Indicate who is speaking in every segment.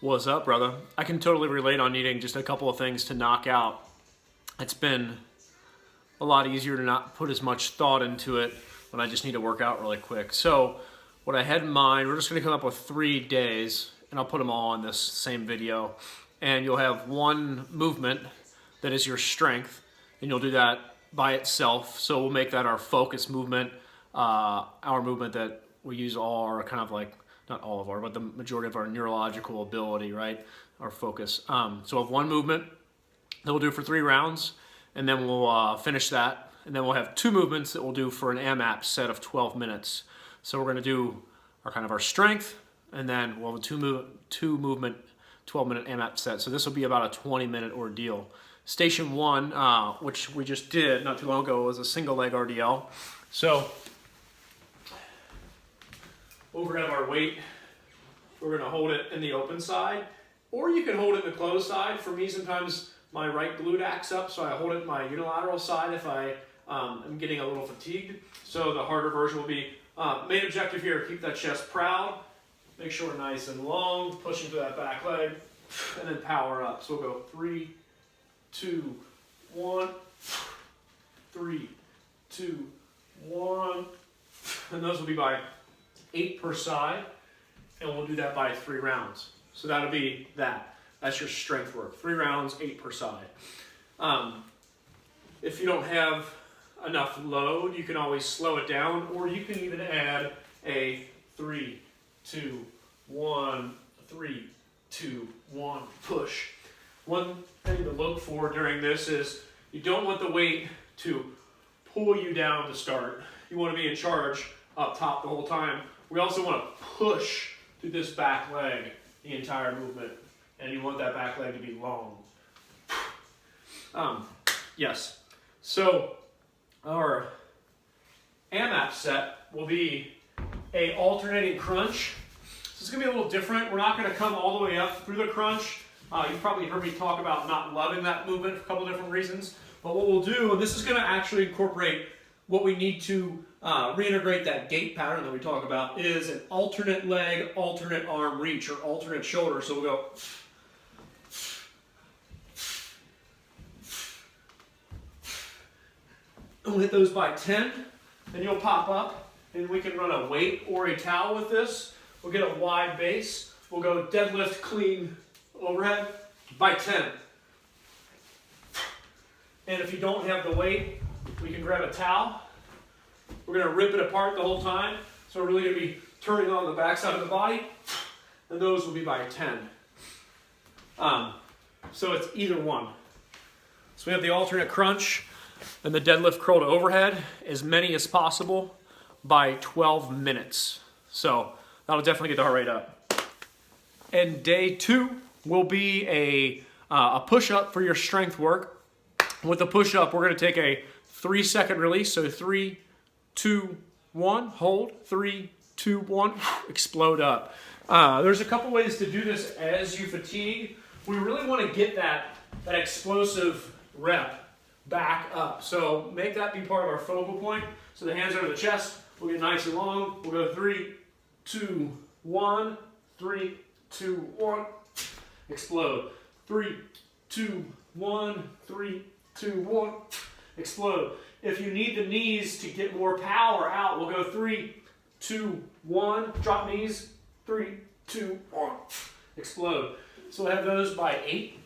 Speaker 1: What's up, brother? I can totally relate on needing just a couple of things to knock out. It's been a lot easier to not put as much thought into it when I just need to work out really quick. So what I had in mind, we're just gonna come up with 3 days, and I'll put them all in this same video. And you'll have one movement that is your strength, and you'll do that by itself. So we'll make that our focus movement, our movement that we use all our kind of like, not all of our, but the majority of our neurological ability, right? Our focus. So we'll have one movement that we'll do for 3 rounds, and then we'll finish that. And then we'll have 2 movements that we'll do for an AMAP set of 12 minutes. So we're gonna do our kind of our strength, and then we'll have a two movement 12-minute AMAP set. So this will be about a 20-minute ordeal. Station 1, which we just did not too long ago, was a single leg RDL. So we're gonna have our weight. We're gonna hold it in the open side, or you can hold it in the closed side. For me, sometimes my right glute acts up, so I hold it in my unilateral side if I am getting a little fatigued. So the harder version will be, main objective here, keep that chest proud, make sure we're nice and long, pushing through that back leg, and then power up. So we'll go 3, 2, 1, 3, 2, 1, and those will be by 8 per side, and we'll do that by 3 rounds. So that'll be that. That's your strength work. 3 rounds, 8 per side. If you don't have enough load, you can always slow it down, or you can even add a 3, 2, 1, 3, 2, 1, push. One thing to look for during this is you don't want the weight to pull you down to start. You want to be in charge up top the whole time. We also want to push through this back leg the entire movement, and you want that back leg to be long. Yes. So our AMAP set will be a alternating crunch. So it's going to be a little different. We're not going to come all the way up through the crunch. You've probably heard me talk about not loving that movement for a couple different reasons. But what we'll do, and this is going to actually incorporate what we need to reintegrate that gait pattern that we talk about, is an alternate leg, alternate arm reach, or alternate shoulder. So we'll go. And we'll hit those by 10. Then you'll pop up, and we can run a weight or a towel with this. We'll get a wide base. We'll go deadlift, clean, overhead by 10. And if you don't have the weight, we can grab a towel. We're going to rip it apart the whole time. So we're really going to be turning on the backside of the body. And those will be by 10. So it's either one. So we have the alternate crunch and the deadlift curl to overhead, as many as possible by 12 minutes. So that'll definitely get the heart rate up. And day 2 will be a push-up for your strength work. With the push-up, we're going to take a 3-second release. So 3, 2, 1, hold, 3, 2, 1, explode up. There's a couple ways to do this as you fatigue. We really want to get that explosive rep back up. So make that be part of our focal point. So the hands are to the chest. We'll get nice and long. We'll go 3, 2, 1, 3, 2, 1, explode. 3, 2, 1, 3, 2, 1, explode. If you need the knees to get more power out, we'll go 3, 2, 1, drop knees, 3, 2, 1, explode. So we'll have those by 8.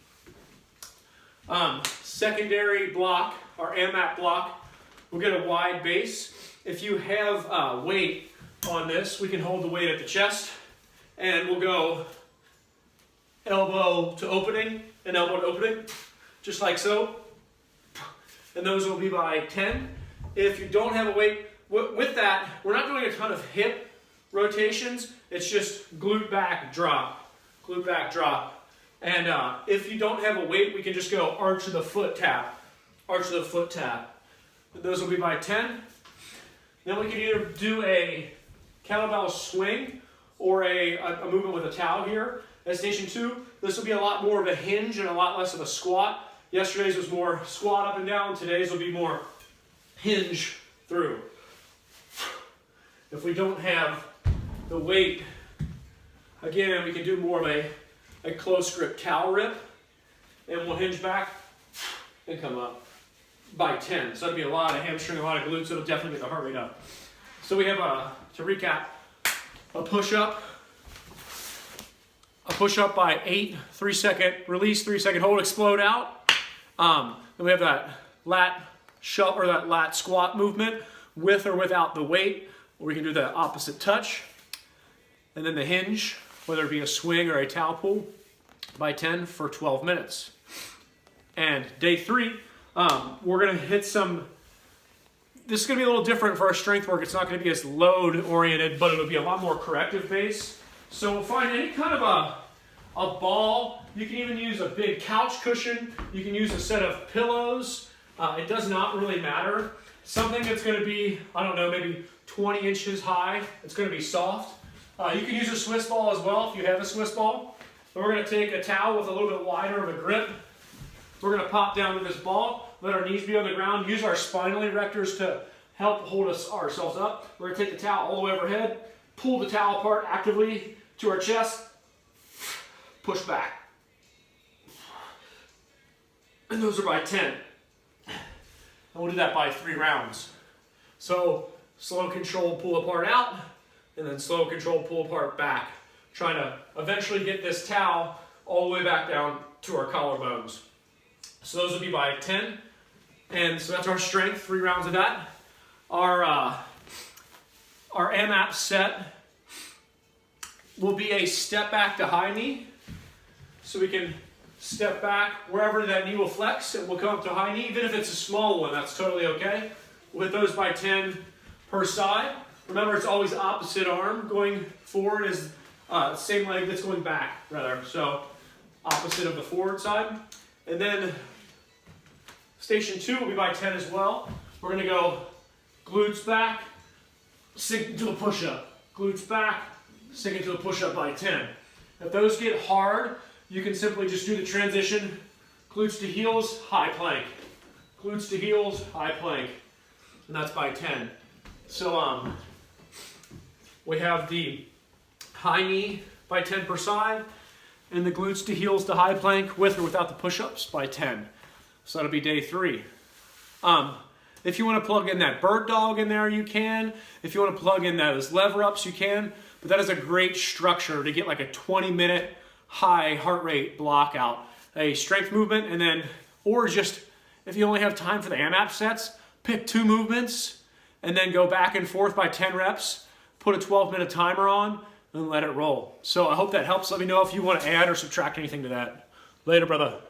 Speaker 1: Secondary block, our AMAP block, we'll get a wide base. If you have weight on this, we can hold the weight at the chest, and we'll go elbow to opening and elbow to opening, just like so. And those will be by 10. If you don't have a weight, with that, we're not doing a ton of hip rotations. It's just glute back, drop, glute back, drop. And if you don't have a weight, we can just go arch of the foot tap, arch of the foot tap. And those will be by 10. Then we can either do a kettlebell swing or a movement with a towel here. At station 2, this will be a lot more of a hinge and a lot less of a squat. Yesterday's was more squat up and down. Today's will be more hinge through. If we don't have the weight, again, we can do more of a a close grip cow rip, and we'll hinge back and come up by 10. So that'll be a lot of hamstring, a lot of glutes, so it'll definitely get the heart rate up. So we have, to recap, a push-up by 8, 3-second release, 3-second hold, explode out. Then we have that lat shove or that lat squat movement with or without the weight, or we can do the opposite touch. And then the hinge, whether it be a swing or a towel pull, by 10 for 12 minutes. And day 3, we're gonna hit some, this is gonna be a little different for our strength work. It's not gonna be as load oriented, but it'll be a lot more corrective base. So we'll find any kind of a ball. You can even use a big couch cushion. You can use a set of pillows. It does not really matter. Something that's gonna be, I don't know, maybe 20 inches high. It's gonna be soft. You can use a Swiss ball as well if you have a Swiss ball. But we're gonna take a towel with a little bit wider of a grip. We're gonna pop down to this ball, let our knees be on the ground, use our spinal erectors to help hold ourselves up. We're gonna take the towel all the way overhead, pull the towel apart actively to our chest, push back. And those are by 10. And we'll do that by 3 rounds. So slow control, pull apart out, and then slow control, pull apart back. Trying to eventually get this towel all the way back down to our collarbones. So those will be by 10. And so that's our strength, 3 rounds of that. Our AMAP set will be a step back to high knee. So we can step back wherever that knee will flex and we'll come up to high knee. Even if it's a small one, that's totally okay. We'll hit those by 10 per side. Remember, it's always opposite arm. Going forward is same leg that's going back, rather. So opposite of the forward side. And then station 2 will be by 10 as well. We're gonna go glutes back, sink into a push-up. Glutes back, sink into a push-up by 10. If those get hard, you can simply just do the transition, glutes to heels, high plank. Glutes to heels, high plank. And that's by 10. So we have the high knee by 10 per side, and the glutes to heels to high plank with or without the push-ups by 10. So that'll be day 3. If you want to plug in that bird dog in there, you can. If you want to plug in those lever ups, you can. But that is a great structure to get like a 20-minute high heart rate block out. A strength movement, and then, or just, if you only have time for the AMAP sets, pick 2 movements, and then go back and forth by 10 reps, put a 12-minute timer on, and let it roll. So I hope that helps. Let me know if you want to add or subtract anything to that. Later, brother.